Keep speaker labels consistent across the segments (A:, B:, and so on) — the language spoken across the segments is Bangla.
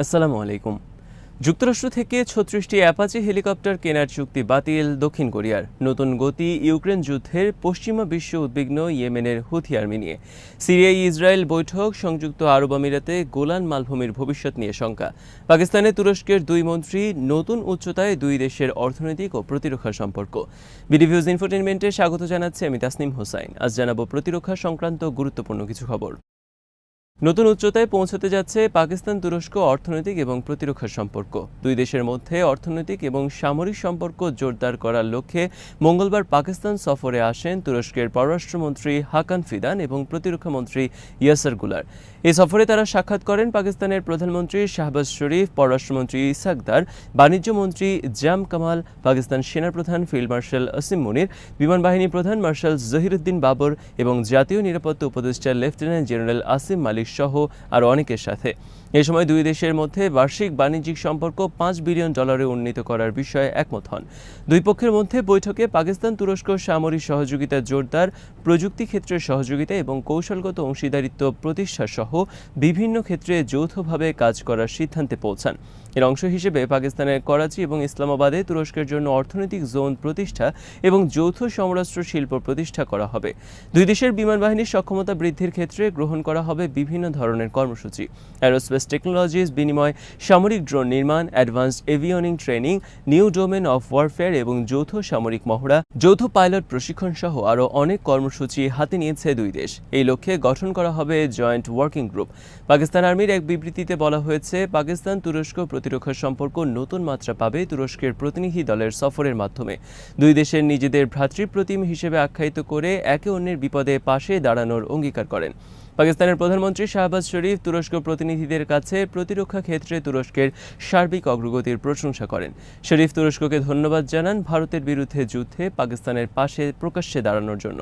A: আসসালামু আলাইকুম। যুক্তরাষ্ট্র থেকে ৩৬টি অ্যাপাচি হেলিকপ্টার কেনার চুক্তি বাতিল দক্ষিণ কোরিয়ার। নতুন গতি ইউক্রেন যুদ্ধের, পশ্চিমা বিশ্ব উদ্বিগ্ন ইয়েমেনের হুথি আর্মি নিয়ে। সিরিয়ায় ইসরায়েল বৈঠক, সংযুক্ত আরব আমিরাতে গোলান মালভূমির ভবিষ্যৎ নিয়ে শঙ্কা। পাকিস্তানে তুরস্কের দুই মন্ত্রী, নতুন উচ্চতায় দুই দেশের অর্থনৈতিক ও প্রতিরক্ষা সম্পর্ক। বিডিভিউজ ইনফোটেইনমেন্টে স্বাগত জানাচ্ছে আমি তাসনিম হোসাইন। আজ জানাবো প্রতিরক্ষা সংক্রান্ত গুরুত্বপূর্ণ কিছু খবর। নতুন উচ্চতায় পৌঁছতে যাচ্ছে পাকিস্তান তুরস্ক অর্থনৈতিক এবং প্রতিরক্ষা সম্পর্ক। দুই দেশের মধ্যে অর্থনৈতিক এবং সামরিক সম্পর্ক জোরদার করার লক্ষ্যে মঙ্গলবার পাকিস্তান সফরে আসেন তুরস্কের পররাষ্ট্রমন্ত্রী হাকান ফিদান এবং প্রতিরক্ষা মন্ত্রী ইয়াসার গুলার। এই সফরে তারা সাক্ষাৎ করেন পাকিস্তানের প্রধানমন্ত্রী শাহবাজ শরীফ, পররাষ্ট্রমন্ত্রী ইসাকদার, বাণিজ্য মন্ত্রী জাম কামাল, পাকিস্তান সেনাপ্রধান ফিল্ড মার্শাল আসিম মুনির, বিমান বাহিনী প্রধান মার্শাল জহিরুদ্দিন বাবর এবং জাতীয় নিরাপত্তা উপদেষ্টা লেফটেন্যান্ট জেনারেল আসিম মালিক সহ আরও অনেকের সাথে। এ সময় দুই দেশের মধ্যে বার্ষিক বাণিজ্যিক সম্পর্ক $5 বিলিয়ন উন্নীত করার বিষয়ে একমত হন। দুই পক্ষের মধ্যে বৈঠকে পাকিস্তান তুরস্ক সামরিক সহযোগিতা জোরদার, প্রযুক্তি ক্ষেত্রের সহযোগিতা এবং কৌশলগত অংশীদারিত্ব প্রতিষ্ঠা সহ বিভিন্ন ক্ষেত্রে যৌথভাবে কাজ করার সিদ্ধান্তে পৌঁছান। এর অংশ হিসেবে পাকিস্তানের করাচি এবং ইসলামাবাদে তুরস্কের জন্য অর্থনৈতিক জোন প্রতিষ্ঠা এবং যৌথ সমরাস্ত্র শিল্প প্রতিষ্ঠা করা হবে। দুই দেশের বিমান বাহিনীর সক্ষমতা বৃদ্ধির ক্ষেত্রে গ্রহণ করা হবে বিভিন্ন ধরনের কর্মসূচি। অ্যারোস্পেস টেকনোলজিস বিনিময়, সামরিক ড্রোন নির্মাণ, অ্যাডভান্সড এভিয়নিং training, new domain of warfare এবং যৌথ সামরিক মহড়া, যৌথ পাইলট প্রশিক্ষণ সহ আরও অনেক কর্মসূচি হাতে নিয়েছে দুই দেশ। এই লক্ষ্যে গঠন করা হবে জয়েন্ট ওয়ার্কিং গ্রুপ। পাকিস্তান আর্মির এক বিবৃতিতে বলা হয়েছে, পাকিস্তান তুরস্ক প্রতিরক্ষা সম্পর্ক নতুন মাত্রা পাবে তুরস্কের প্রতিনিধি দলের সফরের মাধ্যমে। দুই দেশের নিজেদের ভ্রাতৃপ্রতিম হিসেবে আখ্যায়িত করে একে অন্যের বিপদে পাশে দাঁড়ানোর অঙ্গীকার করেন। পাকিস্তানের প্রধানমন্ত্রী শাহবাজ শরীফ তুরস্ক প্রতিনিধিদের কাছে প্রতিরক্ষা ক্ষেত্রে তুরস্কের সার্বিক অগ্রগতির প্রশংসা করেন। শরীফ তুরস্ককে ধন্যবাদ জানান ভারতের বিরুদ্ধে যুদ্ধে পাকিস্তানের পাশে প্রকাশ্যে দাঁড়ানোর জন্য।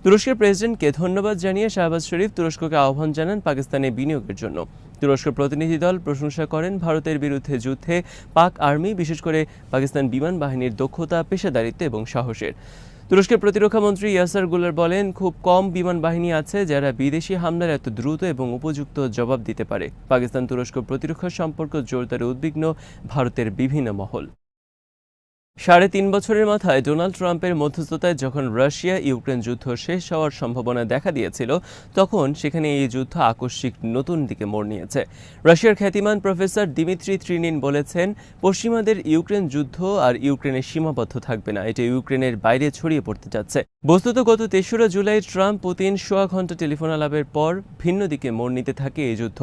A: তুরস্কের প্রেসিডেন্টকে ধন্যবাদ জানিয়ে শাহবাজ শরীফ তুরস্ককে আহ্বান জানান পাকিস্তানে বিনিয়োগের জন্য। তুরস্ক প্রতিনিধি দল প্রশংসা করেন ভারতের বিরুদ্ধে যুদ্ধে পাক আর্মি, বিশেষ করে পাকিস্তান বিমান বাহিনীর দক্ষতা, পেশাদারিত্ব এবং সাহসের। তুরস্কের প্রতিরক্ষা মন্ত্রী ইয়াসার গুলার বলেন, খুব কম বিমান বাহিনী আছে যারা বিদেশি হামলার এত দ্রুত এবং উপযুক্ত জবাব দিতে পারে। পাকিস্তান তুরস্ক প্রতিরক্ষা সম্পর্ক জোরদারে উদ্বিগ্ন ভারতের বিভিন্ন মহল। ৩.৫ বছরের মাথায় ডোনাল্ড ট্রাম্পের মধ্যস্থতায় যখন রাশিয়া ইউক্রেন যুদ্ধ শেষ হওয়ার সম্ভাবনা দেখা দিয়েছিল, তখন সেখানে এই যুদ্ধ আকস্মিক নতুন দিকে মোড় নিয়েছে। রাশিয়ার খ্যাতিমান প্রফেসর দিমিত্রি ত্রিনিন বলেছেন, পশ্চিমাদের ইউক্রেন যুদ্ধ আর ইউক্রেনের সীমাবদ্ধ থাকবে না, এটা ইউক্রেনের বাইরে ছড়িয়ে পড়তে যাচ্ছে। বস্তুত গত ৩রা জুলাই ট্রাম্প পুতিন সোয়া ঘণ্টা টেলিফোন আলাপের পর ভিন্ন দিকে মোড় নিতে থাকে এই যুদ্ধ।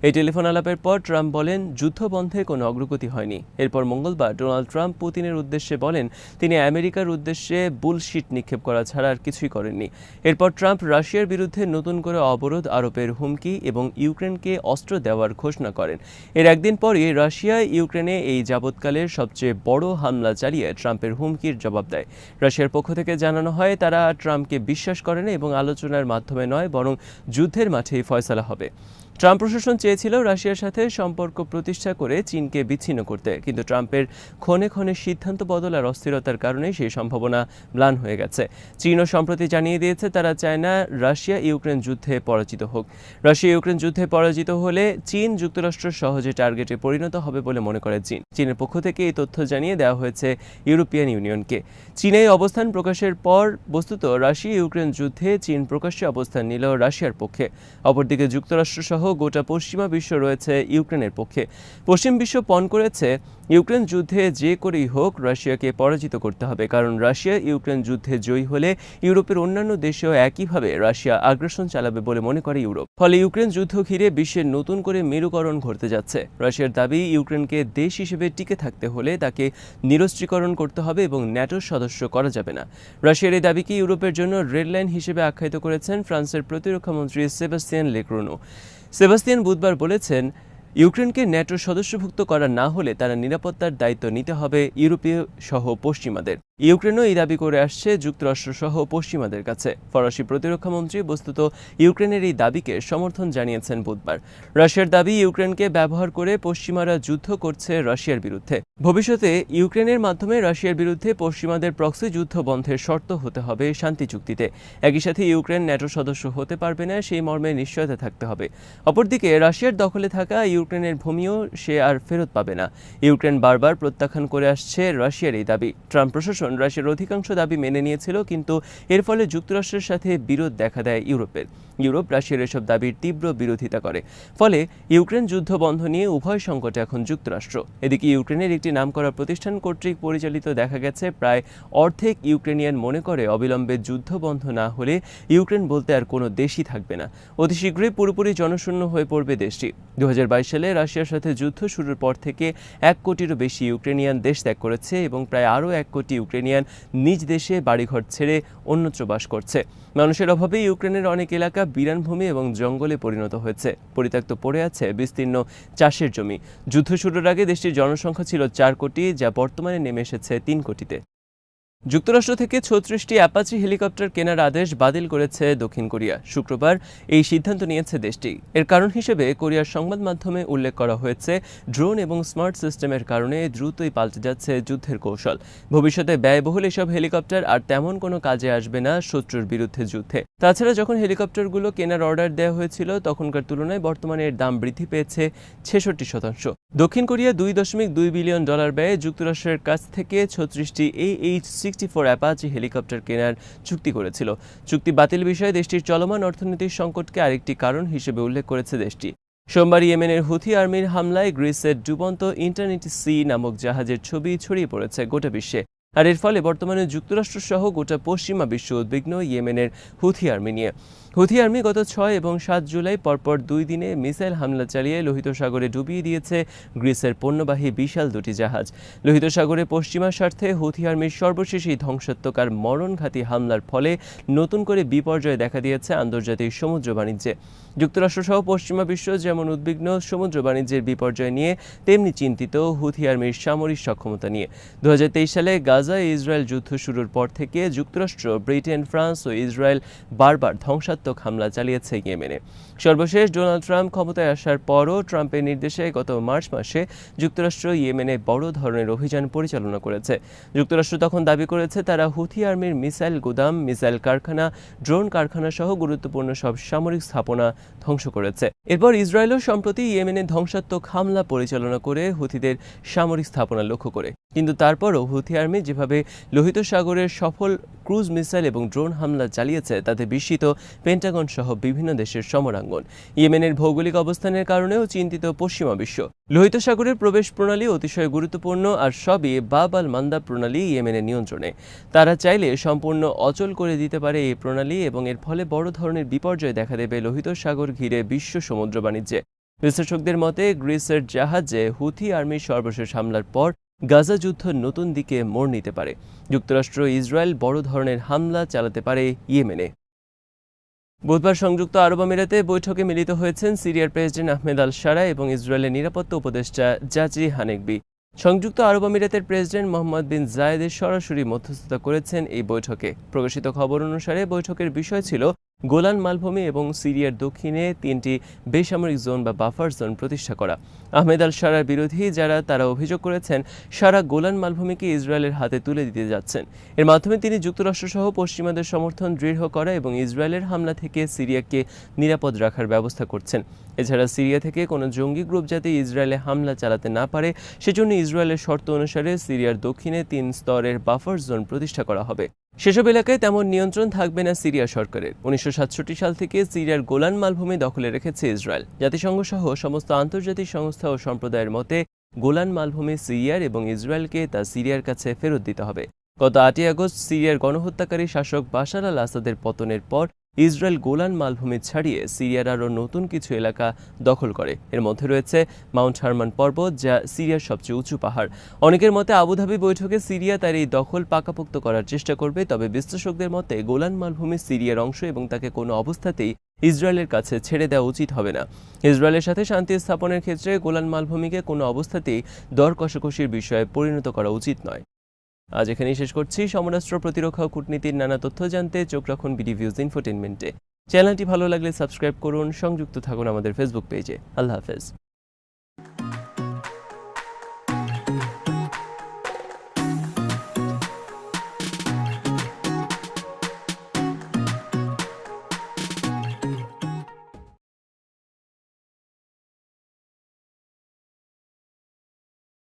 A: এই টেলিফোন আলাপের পর ট্রাম্প বলেন, যুদ্ধ বন্ধে কোনো অগ্রগতি হয়নি। এরপর মঙ্গলবার ডোনাল্ড ট্রাম্প পুতিনের উদ্দেশ্যে বলেন, তিনি আমেরিকার উদ্দেশ্যে বুলশিট নিক্ষেপ করা ছাড়া আর কিছুই করেননি। এরপর ট্রাম্প রাশিয়ার বিরুদ্ধে নতুন করে অবরোধ আরোপের হুমকি এবং ইউক্রেনকে অস্ত্র দেওয়ার ঘোষণা করেন। এর একদিন পরই রাশিয়া ইউক্রেনে এই যাবৎকালের সবচেয়ে বড় হামলা চালিয়ে ট্রাম্পের হুমকির জবাব দেয়। রাশিয়ার পক্ষ থেকে জানানো হয়, তারা ট্রাম্পকে বিশ্বাস করে না এবং আলোচনার মাধ্যমে নয়, বরং যুদ্ধের মাঠেই ফয়সালা হবে। ট্রাম্প প্রশাসন চেয়েছিল রাশিয়ার সাথে সম্পর্ক প্রতিষ্ঠা করে চীনকে বিচ্ছিন্ন করতে, কিন্তু ট্রাম্পের ক্ষণে ক্ষণে সিদ্ধান্ত বদল আর অস্থিরতার কারণে সেই সম্ভাবনা ম্লান হয়ে গেছে। চীনও সম্প্রতি জানিয়ে দিয়েছে, তারা চায় না রাশিয়া ইউক্রেন যুদ্ধে পরাজিত হোক। রাশিয়া ইউক্রেন যুদ্ধে পরাজিত হলে চীন যুক্তরাষ্ট্র সহজে টার্গেটে পরিণত হবে বলে মনে করে চীন। চীনের পক্ষ থেকে এই তথ্য জানিয়ে দেওয়া হয়েছে ইউরোপিয়ান ইউনিয়নকে। চীনে অবস্থান প্রকাশের পর বস্তুত রাশিয়া ইউক্রেন যুদ্ধে চীন প্রকাশ্যে অবস্থান নিল রাশিয়ার পক্ষে। অপরদিকে যুক্তরাষ্ট্র সহ গোটা পশ্চিমা বিশ্ব রয়েছে ইউক্রেনের পক্ষে। পশ্চিম বিশ্ব পণ করেছে, ইউক্রেন যুদ্ধে যে করেই হোক রাশিয়াকে পরাজিত করতে হবে, কারণ রাশিয়া ইউক্রেন যুদ্ধে জয়ী হলে ইউরোপের অন্যান্য দেশেও একইভাবে রাশিয়া আগ্রাসন চালাবে বলে মনে করে ইউরোপ। ফলে ইউক্রেন যুদ্ধ ঘিরে বিশ্বের নতুন করে মেরুকরণ ঘটতে যাচ্ছে। রাশিয়ার দাবি, ইউক্রেনকে দেশ হিসেবে টিকে থাকতে হলে তাকে নিরস্ত্রীকরণ করতে হবে এবং ন্যাটোর সদস্য করা যাবে না। রাশিয়ার এই দাবিকে ইউরোপের জন্য রেড লাইন হিসেবে আখ্যায়িত করেছেন ফ্রান্সের প্রতিরক্ষা মন্ত্রী সেবাস্তিয়ান লেক্রুনো। সেবাস্তিয়ান বুধবার বলেছেন, ইউক্রেনকে ন্যাটোর সদস্যভুক্ত করা না হলে তারা নিরাপত্তার দায়িত্ব নিতে হবে ইউরোপীয় সহ পশ্চিমাদের। ইউক্রেনও এই দাবি করে আসছে যুক্তরাষ্ট্রসহ পশ্চিমাদের কাছে। ফরাসি প্রতিরক্ষামন্ত্রী বস্তুত ইউক্রেনের এই দাবিকে সমর্থন জানিয়েছেন বুধবার। রাশিয়ার দাবি, ইউক্রেনকে ব্যবহার করে পশ্চিমারা যুদ্ধ করছে রাশিয়ার বিরুদ্ধে। ভবিষ্যতে ইউক্রেনের মাধ্যমে রাশিয়ার বিরুদ্ধে পশ্চিমাদের প্রক্সি যুদ্ধ বন্ধের শর্ত হতে হবে শান্তি চুক্তিতে। একই সাথে ইউক্রেন ন্যাটো সদস্য হতে পারবে না, সেই মর্মে নিশ্চয়তা থাকতে হবে। অপরদিকে রাশিয়ার দখলে থাকা ইউক্রেনের ভূমিও সে আর ফেরত পাবে না। ইউক্রেন বারবার প্রত্যাখ্যান করে আসছে রাশিয়ার এই দাবি। ট্রাম্প প্রশাসন রাশিয়ার অধিকাংশ দাবি মেনে নিয়েছিল, কিন্তু এর ফলে যুক্তরাষ্ট্রের সাথে বিরোধ দেখা দেয় ইউরোপের। ইউরোপ রাশিয়ার এসব দাবির তীব্র বিরোধিতা করে। ফলে ইউক্রেন যুদ্ধ বন্ধ নিয়ে উভয় সংকটে এখন যুক্তরাষ্ট্র। এদিকে ইউক্রেনের একটি নামকরা প্রতিষ্ঠান কর্তৃক পরিচালিত দেখা গেছে প্রায় অর্ধেক ইউক্রেনিয়ান মনে করে অবিলম্বে যুদ্ধ বন্ধ না হলে ইউক্রেন বলতে আর কোনো দেশই থাকবে না। অতি শীঘ্রই পুরোপুরি জনশূন্য হয়ে পড়বে দেশটি। 2022 সালে রাশিয়ার সাথে যুদ্ধ শুরুর পর থেকে 1 কোটিরও বেশি ইউক্রেনিয়ান দেশ ত্যাগ করেছে এবং প্রায় আরও 1 কোটি ইউক্রেনিয়ান নিজ দেশে বাড়িঘর ছেড়ে অন্যত্র বাস করছে। মানুষের অভাবে ইউক্রেনের অনেক এলাকা বিরানভূমি এবং জঙ্গলে পরিণত হয়েছে। পরিত্যক্ত পড়ে আছে বিস্তীর্ণ চাষের জমি। যুদ্ধ শুরুর আগে দেশটির জনসংখ্যা ছিল 4 কোটি, যা বর্তমানে নেমে এসেছে 3 কোটিতে। যুক্তরাষ্ট্র থেকে 36টি অ্যাপাচি হেলিকপ্টার কেনার আদেশ বাতিল করেছে দক্ষিণ কোরিয়া। শুক্রবার এই সিদ্ধান্ত নিয়েছে দেশটি। এর কারণ হিসেবে কোরিয়ার সংবাদ মাধ্যমে উল্লেখ করা হয়েছে, ড্রোন এবং স্মার্ট সিস্টেমের কারণে দ্রুতই পাল্টে যাচ্ছে যুদ্ধের কৌশল। ভবিষ্যতে ব্যয়বহুল এসব হেলিকপ্টার আর তেমন কোনো কাজে আসবে না শত্রুর বিরুদ্ধে যুদ্ধে। তাছাড়া যখন হেলিকপ্টারগুলো কেনার অর্ডার দেওয়া হয়েছিল তখনকার তুলনায় বর্তমানে এর দাম বৃদ্ধি পেয়েছে 66%। দক্ষিণ কোরিয়া $2.2 বিলিয়ন ব্যয়ে যুক্তরাষ্ট্রের কাছ থেকে 36টি AH-64 অ্যাপাচি হেলিকপ্টার কেনার চুক্তি করেছিল। চুক্তি বাতিল বিষয়ে দেশটির চলমান অর্থনৈতিক সংকটকে আরেকটি কারণ হিসেবে উল্লেখ করেছে দেশটি। সোমবার ইয়েমেনের হুথি আর্মির হামলায় গ্রিসের ডুবন্ত ইন্টারনেটি সি নামক জাহাজের ছবি ছড়িয়ে পড়েছে গোটা বিশ্বে। আর এর ফলে বর্তমানে যুক্তরাষ্ট্রসহ গোটা পশ্চিমা বিশ্ব উদ্বিগ্ন ইয়েমেনের হুথি আর্মি নিয়ে। হুথি আর্মি গত 6 এবং 7 জুলাই পরপর 2 দিনে মিসাইল হামলা চালিয়ে লোহিত সাগরে ডুবিয়ে দিয়েছে গ্রিসের পণ্যবাহী বিশাল 2টি জাহাজ। লোহিত সাগরে পশ্চিমা স্বার্থে হুথি আর্মির সর্বশেষ এই ধ্বংসাত্মক আর মরণঘাতী হামলার ফলে নতুন করে বিপর্যয় দেখা দিয়েছে আন্তর্জাতিক সমুদ্র বাণিজ্যে। যুক্তরাষ্ট্রসহ পশ্চিমা বিশ্ব যেমন উদ্বিগ্ন সমুদ্র বাণিজ্যের বিপর্যয় নিয়ে, তেমনি চিন্তিত হুথি আর্মির সামরিক সক্ষমতা নিয়ে। 2023 সালে গাজায় ইসরায়েল যুদ্ধ শুরুর পর থেকে যুক্তরাষ্ট্র, ব্রিটেন, ফ্রান্স ও ইসরায়েল বারবার ধ্বংসাত্মক হামলা চালিয়েছে ইয়েমেনে। সর্বশেষ ডোনাল্ড ট্রাম্প ক্ষমতায় আসার পরও ট্রাম্পের নির্দেশে গত মার্চ মাসে যুক্তরাষ্ট্র ইয়েমেনে বড় ধরনের অভিযান পরিচালনা করেছে। যুক্তরাষ্ট্র তখন দাবি করেছে তারা হুথি আর্মির মিসাইল গুদাম, মিসাইল কারখানা, ড্রোন কারখানা সহ গুরুত্বপূর্ণ সব সামরিক স্থাপনা ধ্বংস করেছে। এরপর ইসরায়েলও সম্প্রতি ইয়েমেনে ধ্বংসাত্মক হামলা পরিচালনা করে হুথিদের সামরিক স্থাপনা লক্ষ্য করে। কিন্তু তারপরও হুথি আর্মি যেভাবে লোহিত সাগরের সফল ক্রুজ মিসাইল এবং ড্রোন হামলা চালিয়েছে তাতে বিস্মিত পেন্টাগন সহ বিভিন্ন দেশের সমরাঙ্গন। ইয়েমেনের ভৌগোলিক অবস্থানের কারণেও চিন্তিত পশ্চিমা বিশ্ব। লোহিত সাগরের প্রবেশ প্রণালী অতিশয় গুরুত্বপূর্ণ, আর সবই বাব আল মান্দাব প্রণালী ইয়েমেনের নিয়ন্ত্রণে। তারা চাইলে সম্পূর্ণ অচল করে দিতে পারে এই প্রণালী এবং এর ফলে বড় ধরনের বিপর্যয় দেখা দেবে লোহিত সাগর ঘিরে বিশ্ব সমুদ্র বাণিজ্যে। বিশ্লেষকদের মতে গ্রিসের জাহাজে হুথি আর্মির সর্বশেষ হামলার পর গাজা যুদ্ধ নতুন দিকে মোড় নিতে পারে। যুক্তরাষ্ট্র ইসরায়েল বড় ধরনের হামলা চালাতে পারে ইয়েমেনে। বুধবার সংযুক্ত আরব আমিরাতে বৈঠকে মিলিত হয়েছেন সিরিয়ার প্রেসিডেন্ট আহমেদ আল শারা এবং ইসরায়েলের নিরাপত্তা উপদেষ্টা জাচরি হানেকবি। সংযুক্ত আরব আমিরাতের প্রেসিডেন্ট মোহাম্মদ বিন জায়েদ সরাসরি মধ্যস্থতা করেছেন এই বৈঠকে। প্রকাশিত খবর অনুসারে বৈঠকের বিষয় ছিল গোলান মালভূমি এবং সিরিয়ার দক্ষিণে 3টি বেসামরিক জোন বা বাফার জোন প্রতিষ্ঠা করা। আহমেদ আল শারার বিরোধী যারা তারা অভিযোগ করেছেন শারা গোলান মালভূমিকে ইসরায়েলের হাতে তুলে দিতে যাচ্ছেন। এর মাধ্যমে তিনি যুক্তরাষ্ট্রসহ পশ্চিমাদের সমর্থন দৃঢ় করা এবং ইসরায়েলের হামলা থেকে সিরিয়াকে নিরাপদ রাখার ব্যবস্থা করছেন। এছাড়া সিরিয়া থেকে কোনো জঙ্গি গ্রুপ যাতে ইসরায়েলে হামলা চালাতে না পারে সেজন্য ইসরায়েলের শর্ত অনুসারে সিরিয়ার দক্ষিণে 3 স্তরের বাফার জোন প্রতিষ্ঠা করা হবে। সেসব এলাকায় তেমন নিয়ন্ত্রণ থাকবে না সিরিয়া সরকারের। 1967 সাল থেকে সিরিয়ার গোলান মালভূমি দখলে রেখেছে ইসরায়েল। জাতিসংঘ সহ সমস্ত আন্তর্জাতিক সংস্থা ও সম্প্রদায়ের মতে গোলান মালভূমি সিরিয়ার এবং ইসরায়েলকে তা সিরিয়ার কাছে ফেরত দিতে হবে। গত 8 আগস্ট সিরিয়ার গণহত্যাকারী শাসক বাশার আল আসাদের পতনের পর ইসরায়েল গোলান মালভূমি ছাড়িয়ে সিরিয়ার আরও নতুন কিছু এলাকা দখল করে। এর মধ্যে রয়েছে মাউন্ট হারমান পর্বত, যা সিরিয়ার সবচেয়ে উঁচু পাহাড়। অনেকের মতে আবুধাবি বৈঠকে সিরিয়া তার এই দখল পাকাপোক্ত করার চেষ্টা করবে, তবে বিশ্লেষকদের মতে গোলান মালভূমি সিরিয়ার অংশ এবং তাকে কোনো অবস্থাতেই ইসরায়েলের কাছে ছেড়ে দেওয়া উচিত হবে না। ইসরায়েলের সাথে শান্তি স্থাপনের ক্ষেত্রে গোলান মালভূমিকে কোনো অবস্থাতেই দর কষাকষির বিষয়ে পরিণত করা উচিত নয়। আজ এখানেই শেষ করছি। সমরাষ্ট্র প্রতিরক্ষা ও কূটনীতির নানা তথ্য জানতে চোখ রাখুন বিডি ভিউজ ইনফোটেইনমেন্টে। চ্যানেলটি ভালো লাগলে সাবস্ক্রাইব করুন, সংযুক্ত থাকুন আমাদের ফেসবুক পেজে। আল্লাহ হাফেজ।